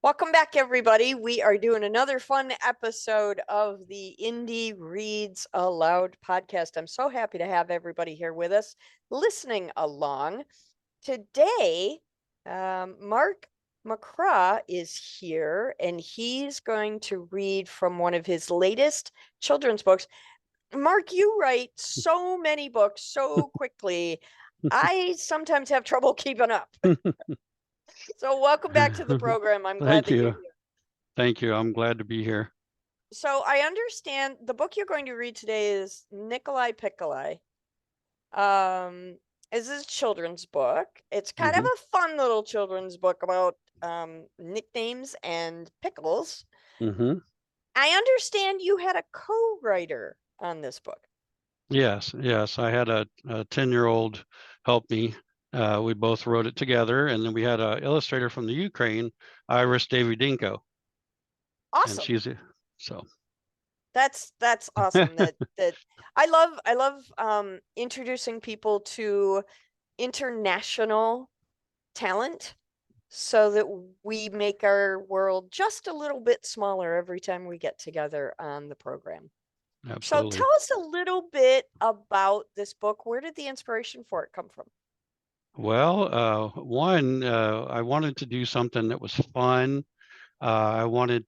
Welcome back, everybody. We are doing another fun episode of the Indie Reads Aloud podcast. I'm so happy to have everybody here with us listening along. Today, Mark McCraw is here, and he's going to read from one of his latest children's books. Mark, you write so many books so quickly. I sometimes have trouble keeping up. So welcome back to the program. I'm glad that you're here. Thank you. I'm glad to be here. So I understand the book you're going to read today is Nicoli Picoli. This is a children's book. It's kind of a fun little children's book about nicknames and pickles. I understand you had a co-writer on this book. Yes. I had a 10-year-old help me. We both wrote it together, and then we had an illustrator from the Ukraine, Iris Davidinko. Awesome. And she's so. That's awesome. that I love introducing people to international talent so that we make our world just a little bit smaller every time we get together on the program. Absolutely. So tell us a little bit about this book. Where did the inspiration for it come from? Well, I wanted to do something that was fun. I wanted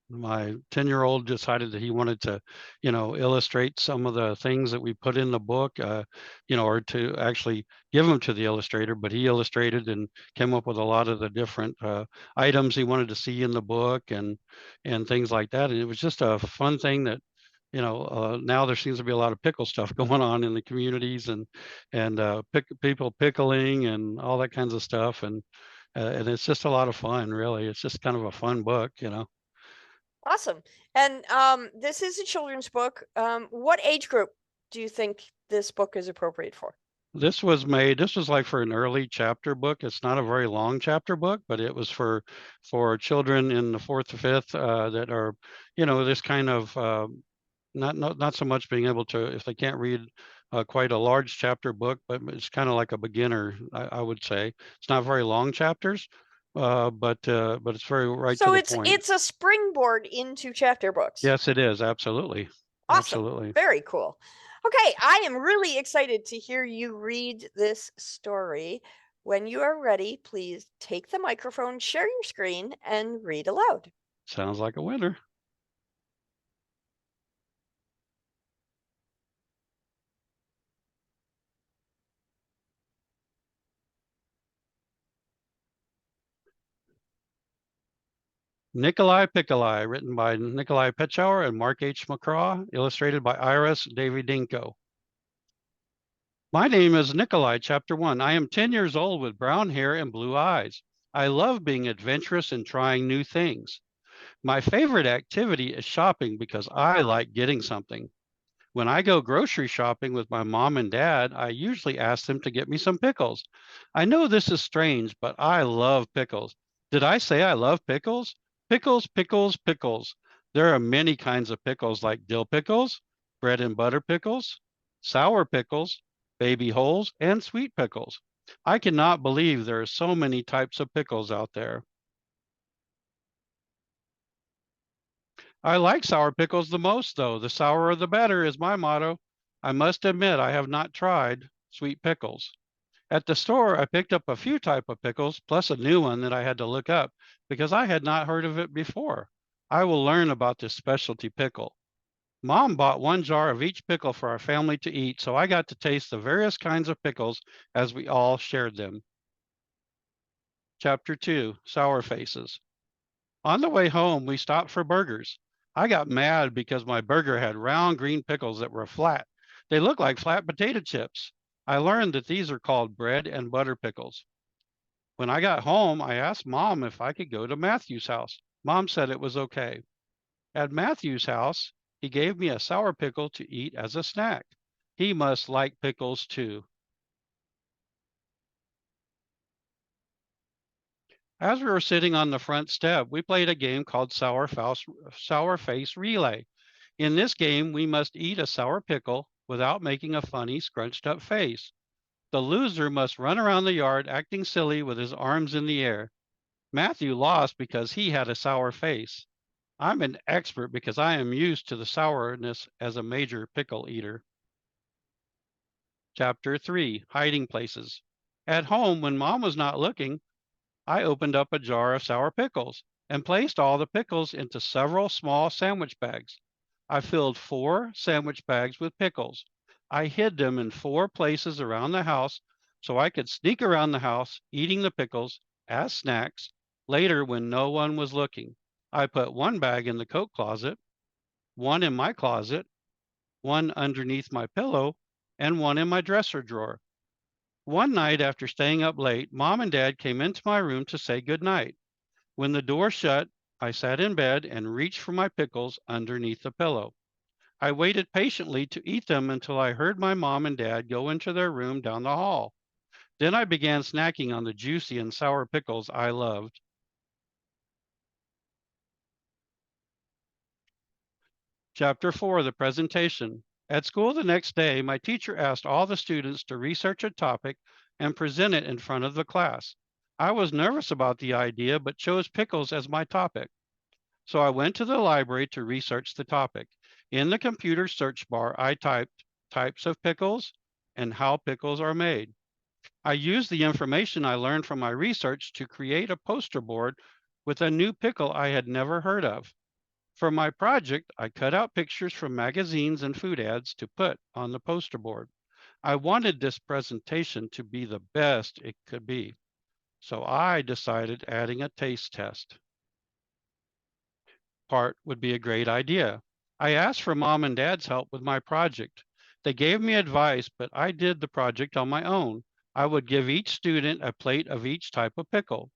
my 10-year-old decided that he wanted to, illustrate some of the things that we put in the book, or to actually give them to the illustrator, but he illustrated and came up with a lot of the different items he wanted to see in the book and things like that. And it was just a fun thing that, now there seems to be a lot of pickle stuff going on in the communities and people pickling and all that kinds of stuff. And it's just a lot of fun, really. It's just kind of a fun book, Awesome. And this is a children's book. What age group do you think this book is appropriate for? This was like for an early chapter book. It's not a very long chapter book, but it was for children in the 4th to 5th that are, this kind of not so much being able to, if they can't read quite a large chapter book, but it's kind of like a beginner, I would say. It's not very long chapters, but it's very right to the point. So it's a springboard into chapter books. Yes, it is. Absolutely. Awesome. Absolutely. Very cool. Okay, I am really excited to hear you read this story. When you are ready, please take the microphone, share your screen, and read aloud. Sounds like a winner. Nicoli Picoli, written by Nicoli Picoli and Mark H. McCraw, illustrated by Iris Davidinko. My name is Nicoli, Chapter 1. I am 10 years old with brown hair and blue eyes. I love being adventurous and trying new things. My favorite activity is shopping because I like getting something. When I go grocery shopping with my mom and dad, I usually ask them to get me some pickles. I know this is strange, but I love pickles. Did I say I love pickles? Pickles, pickles, pickles. There are many kinds of pickles like dill pickles, bread and butter pickles, sour pickles, baby holes, and sweet pickles. I cannot believe there are so many types of pickles out there. I like sour pickles the most, though. The sourer the better is my motto. I must admit I have not tried sweet pickles. At the store, I picked up a few type of pickles, plus a new one that I had to look up because I had not heard of it before. I will learn about this specialty pickle. Mom bought one jar of each pickle for our family to eat, so I got to taste the various kinds of pickles as we all shared them. Chapter 2, Sour Faces. On the way home, we stopped for burgers. I got mad because my burger had round green pickles that were flat. They looked like flat potato chips. I learned that these are called bread and butter pickles. When I got home, I asked Mom if I could go to Matthew's house. Mom said it was okay. At Matthew's house, he gave me a sour pickle to eat as a snack. He must like pickles too. As we were sitting on the front step, we played a game called Sour Face Relay. In this game, we must eat a sour pickle without making a funny, scrunched up face. The loser must run around the yard acting silly with his arms in the air. Matthew lost because he had a sour face. I'm an expert because I am used to the sourness as a major pickle eater. Chapter 3, Hiding Places. At home, when Mom was not looking, I opened up a jar of sour pickles and placed all the pickles into several small sandwich bags. I filled 4 sandwich bags with pickles. I hid them in 4 places around the house so I could sneak around the house eating the pickles as snacks later when no one was looking. I put 1 bag in the coat closet, 1 in my closet, 1 underneath my pillow, and 1 in my dresser drawer. One night after staying up late, Mom and Dad came into my room to say good night. When the door shut, I sat in bed and reached for my pickles underneath the pillow. I waited patiently to eat them until I heard my mom and dad go into their room down the hall. Then I began snacking on the juicy and sour pickles I loved. Chapter 4, the presentation. At school the next day, my teacher asked all the students to research a topic and present it in front of the class. I was nervous about the idea, but chose pickles as my topic. So I went to the library to research the topic. In the computer search bar, I typed types of pickles and how pickles are made. I used the information I learned from my research to create a poster board with a new pickle I had never heard of. For my project, I cut out pictures from magazines and food ads to put on the poster board. I wanted this presentation to be the best it could be, so I decided adding a taste test part would be a great idea. I asked for mom and dad's help with my project. They gave me advice, but I did the project on my own. I would give each student a plate of each type of pickle.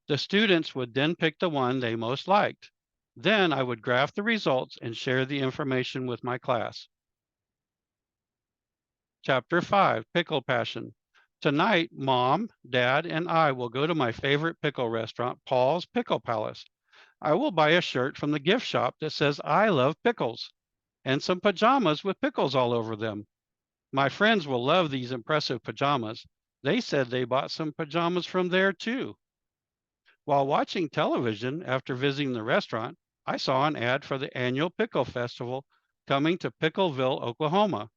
The students would then pick the one they most liked. Then I would graph the results and share the information with my class. Chapter 5, Pickle Passion. Tonight, Mom, Dad, and I will go to my favorite pickle restaurant, Paul's Pickle Palace. I will buy a shirt from the gift shop that says I love pickles and some pajamas with pickles all over them. My friends will love these impressive pajamas. They said they bought some pajamas from there too. While watching television after visiting the restaurant, I saw an ad for the annual Pickle Festival coming to Pickleville, Oklahoma.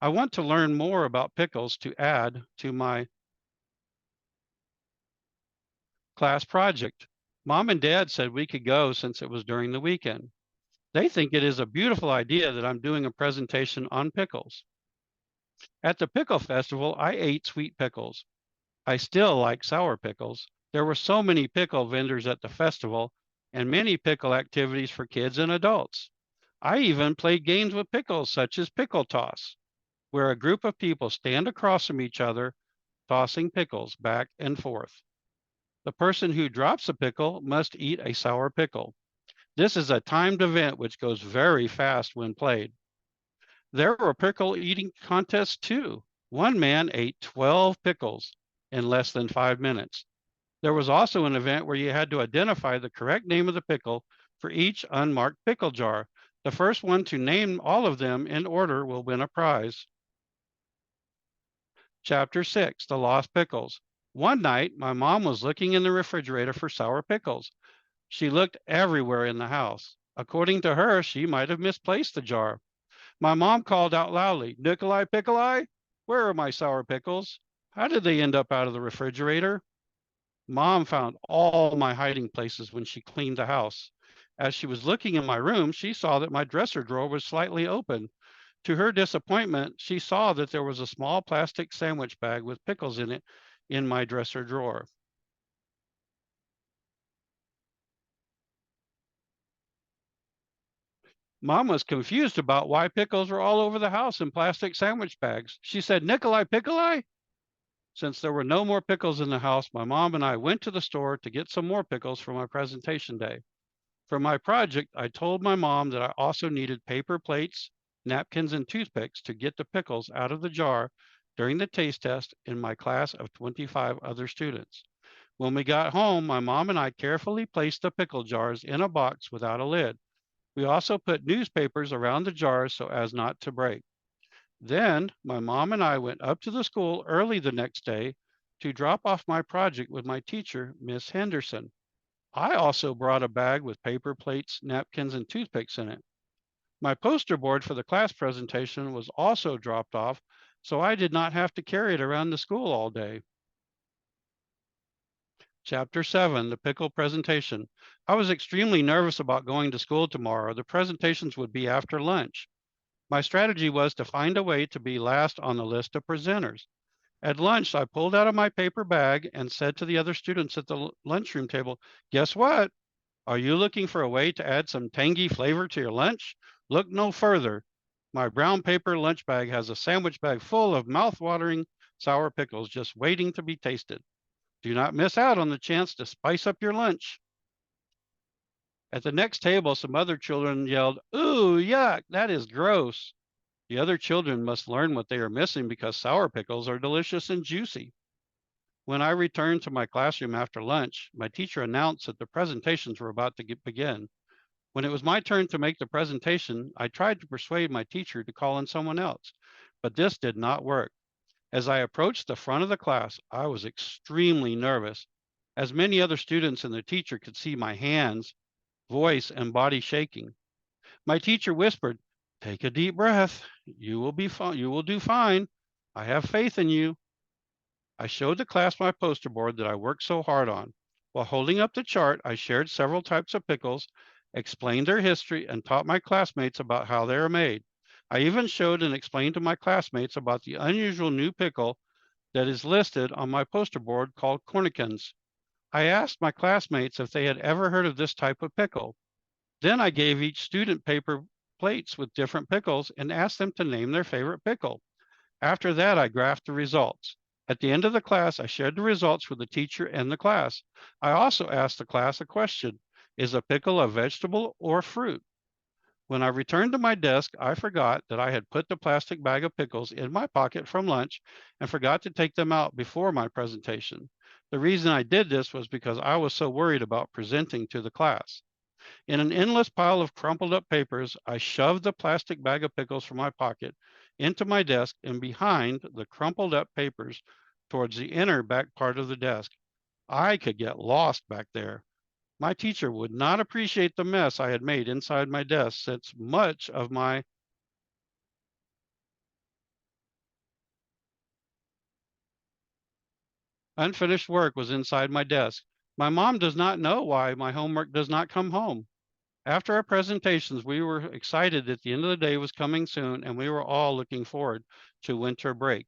I want to learn more about pickles to add to my class project. Mom and Dad said we could go since it was during the weekend. They think it is a beautiful idea that I'm doing a presentation on pickles. At the Pickle Festival, I ate sweet pickles. I still like sour pickles. There were so many pickle vendors at the festival and many pickle activities for kids and adults. I even played games with pickles such as pickle toss, where a group of people stand across from each other, tossing pickles back and forth. The person who drops a pickle must eat a sour pickle. This is a timed event which goes very fast when played. There were pickle eating contests too. One man ate 12 pickles in less than 5 minutes. There was also an event where you had to identify the correct name of the pickle for each unmarked pickle jar. The first one to name all of them in order will win a prize. Chapter 6, The Lost Pickles. One night, my mom was looking in the refrigerator for sour pickles. She looked everywhere in the house. According to her, she might have misplaced the jar. My mom called out loudly, Nicoli Picoli, where are my sour pickles? How did they end up out of the refrigerator? Mom found all my hiding places when she cleaned the house. As she was looking in my room, she saw that my dresser drawer was slightly open. To her disappointment, she saw that there was a small plastic sandwich bag with pickles in it in my dresser drawer. Mom was confused about why pickles were all over the house in plastic sandwich bags. She said, Nicoli Picoli? Since there were no more pickles in the house, my mom and I went to the store to get some more pickles for my presentation day. For my project, I told my mom that I also needed paper plates, napkins, and toothpicks to get the pickles out of the jar during the taste test in my class of 25 other students. When we got home, my mom and I carefully placed the pickle jars in a box without a lid. We also put newspapers around the jars so as not to break. Then my mom and I went up to the school early the next day to drop off my project with my teacher, Miss Henderson. I also brought a bag with paper plates, napkins, and toothpicks in it. My poster board for the class presentation was also dropped off, so I did not have to carry it around the school all day. Chapter 7, the pickle presentation. I was extremely nervous about going to school tomorrow. The presentations would be after lunch. My strategy was to find a way to be last on the list of presenters. At lunch, I pulled out of my paper bag and said to the other students at the lunchroom table, "Guess what? Are you looking for a way to add some tangy flavor to your lunch? Look no further. My brown paper lunch bag has a sandwich bag full of mouth-watering sour pickles just waiting to be tasted. Do not miss out on the chance to spice up your lunch." At the next table, some other children yelled, "Ooh, yuck, that is gross." The other children must learn what they are missing because sour pickles are delicious and juicy. When I returned to my classroom after lunch, my teacher announced that the presentations were about to begin. When it was my turn to make the presentation, I tried to persuade my teacher to call in someone else, but this did not work. As I approached the front of the class, I was extremely nervous, as many other students and the teacher could see my hands, voice, and body shaking. My teacher whispered, "Take a deep breath. You will be fine. You will do fine. I have faith in you." I showed the class my poster board that I worked so hard on. While holding up the chart, I shared several types of pickles, explained their history, and taught my classmates about how they are made. I even showed and explained to my classmates about the unusual new pickle that is listed on my poster board called cornichons. I asked my classmates if they had ever heard of this type of pickle. Then I gave each student paper plates with different pickles and asked them to name their favorite pickle. After that, I graphed the results. At the end of the class, I shared the results with the teacher and the class. I also asked the class a question: is a pickle a vegetable or fruit? When I returned to my desk, I forgot that I had put the plastic bag of pickles in my pocket from lunch and forgot to take them out before my presentation. The reason I did this was because I was so worried about presenting to the class. In an endless pile of crumpled up papers, I shoved the plastic bag of pickles from my pocket into my desk and behind the crumpled up papers towards the inner back part of the desk. I could get lost back there. My teacher would not appreciate the mess I had made inside my desk, since much of my unfinished work was inside my desk. My mom does not know why my homework does not come home. After our presentations, we were excited that the end of the day was coming soon, and we were all looking forward to winter break.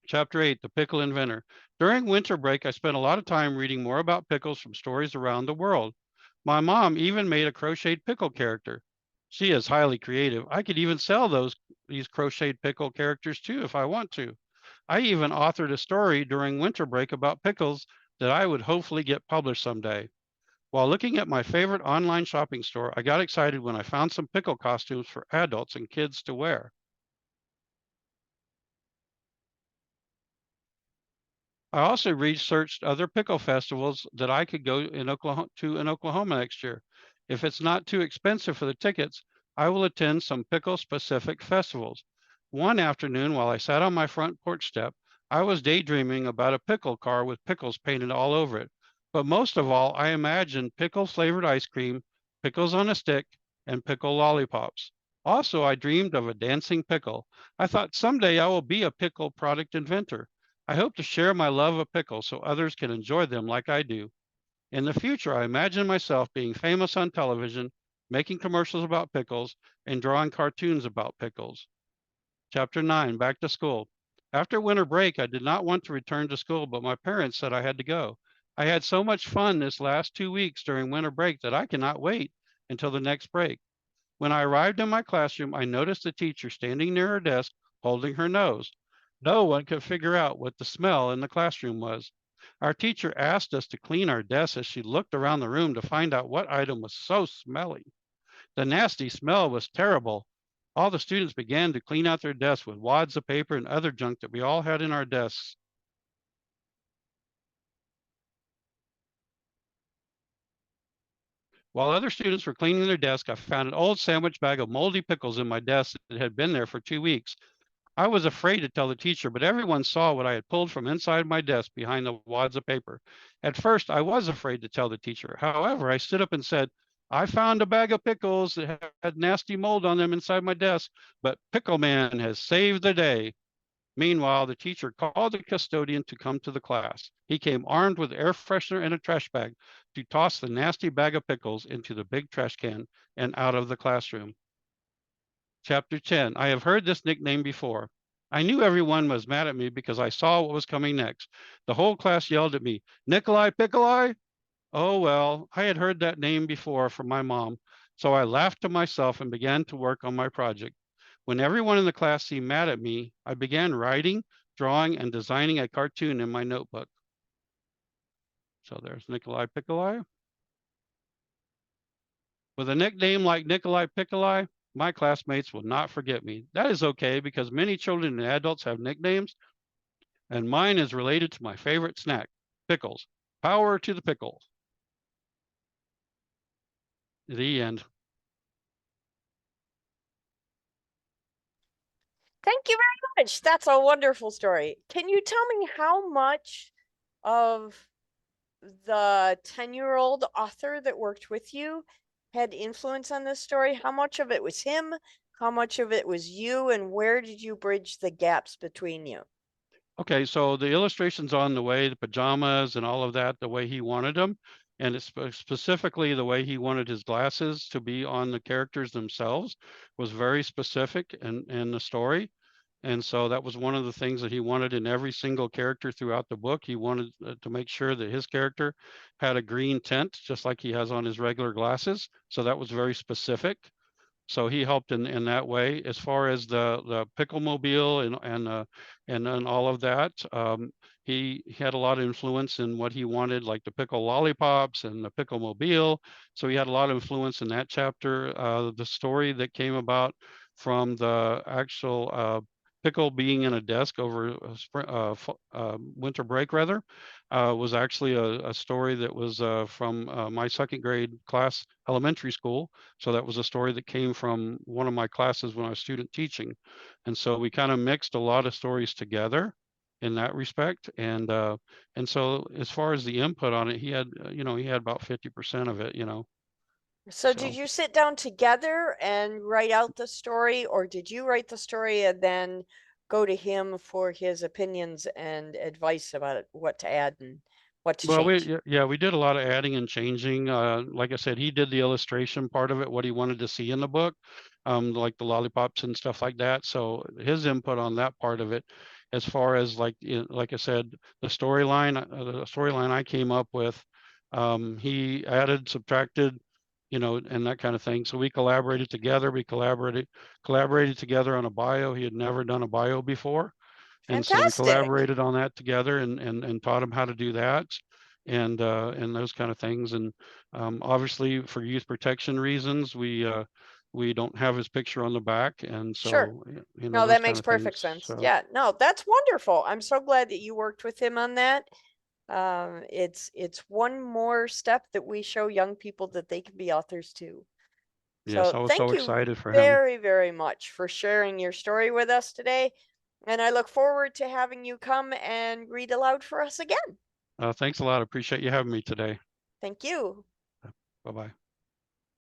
Chapter 8, The Pickle Inventor. During winter break, I spent a lot of time reading more about pickles from stories around the world. My mom even made a crocheted pickle character. She is highly creative. I could even sell these crocheted pickle characters too if I want to. I even authored a story during winter break about pickles that I would hopefully get published someday. While looking at my favorite online shopping store, I got excited when I found some pickle costumes for adults and kids to wear. I also researched other pickle festivals that I could go in Oklahoma next year. If it's not too expensive for the tickets, I will attend some pickle specific festivals. One afternoon, while I sat on my front porch step, I was daydreaming about a pickle car with pickles painted all over it. But most of all, I imagined pickle flavored ice cream, pickles on a stick, and pickle lollipops. Also, I dreamed of a dancing pickle. I thought someday I will be a pickle product inventor. I hope to share my love of pickles so others can enjoy them like I do. In the future, I imagine myself being famous on television, making commercials about pickles, and drawing cartoons about pickles. Chapter 9, Back to School. After winter break, I did not want to return to school, but my parents said I had to go. I had so much fun this last 2 weeks during winter break that I cannot wait until the next break. When I arrived in my classroom, I noticed the teacher standing near her desk holding her nose. No one could figure out what the smell in the classroom was. Our teacher asked us to clean our desks as she looked around the room to find out what item was so smelly. The nasty smell was terrible. All the students began to clean out their desks with wads of paper and other junk that we all had in our desks. While other students were cleaning their desk, I found an old sandwich bag of moldy pickles in my desk that had been there for 2 weeks. I was afraid to tell the teacher, but everyone saw what I had pulled from inside my desk behind the wads of paper. At first, I was afraid to tell the teacher. However, I stood up and said, I found a bag of pickles that had nasty mold on them inside my desk, but Pickle Man has saved the day. Meanwhile, the teacher called the custodian to come to the class. He came armed with air freshener and a trash bag to toss the nasty bag of pickles into the big trash can and out of the classroom. Chapter 10. I have heard this nickname before. I knew everyone was mad at me because I saw what was coming next. The whole class yelled at me, Nicoli Picoli? Oh, well, I had heard that name before from my mom, so I laughed to myself and began to work on my project. When everyone in the class seemed mad at me, I began writing, drawing, and designing a cartoon in my notebook. So there's Nicoli Picoli. With a nickname like Nicoli Picoli, my classmates will not forget me. That is okay because many children and adults have nicknames, and mine is related to my favorite snack, pickles. Power to the pickle. The end. Thank you very much. That's a wonderful story. Can you tell me how much of the 10-year-old author that worked with you had influence on this story? How much of it was him? How much of it was you? And where did you bridge the gaps between you? Okay, so the illustrations on the way, the pajamas and all of that, the way he wanted them, and it's specifically the way he wanted his glasses to be on the characters themselves was very specific in the story. And so that was one of the things that he wanted in every single character throughout the book. He wanted to make sure that his character had a green tint, just like he has on his regular glasses. So that was very specific. So he helped in that way. As far as the pickle mobile and all of that, he had a lot of influence in what he wanted, like the pickle lollipops and the pickle mobile. So he had a lot of influence in that chapter. The story that came about from the actual pickle being in a desk over winter break, rather, was actually a story that was from my second grade class, elementary school. So that was a story that came from one of my classes when I was student teaching. And so we kind of mixed a lot of stories together in that respect. And so as far as the input on it, he had, he had about 50% of it, So did you sit down together and write out the story, or did you write the story and then go to him for his opinions and advice about what to add and what to Well, change? we did a lot of adding and changing. Like I said, he did the illustration part of it, what he wanted to see in the book, like the lollipops and stuff like that. So his input on that part of it, as far as like I said, the storyline I came up with, he added, subtracted, and that kind of thing. So we collaborated together. We collaborated together on a bio. He had never done a bio before. And so we Fantastic. collaborated on that together and taught him how to do that and those kind of things. And obviously for youth protection reasons, we don't have his picture on the back. And Sure. so, No, those that kind makes of things. perfect sense. So, Yeah, no, that's wonderful. I'm so glad that you worked with him on that. It's one more step that we show young people that they can be authors too. yes, So I was thank so you excited for him. very, very much for sharing your story with us today. And I look forward to having you come and read aloud for us again. Thanks a lot. I appreciate you having me today. Thank you. Bye-bye.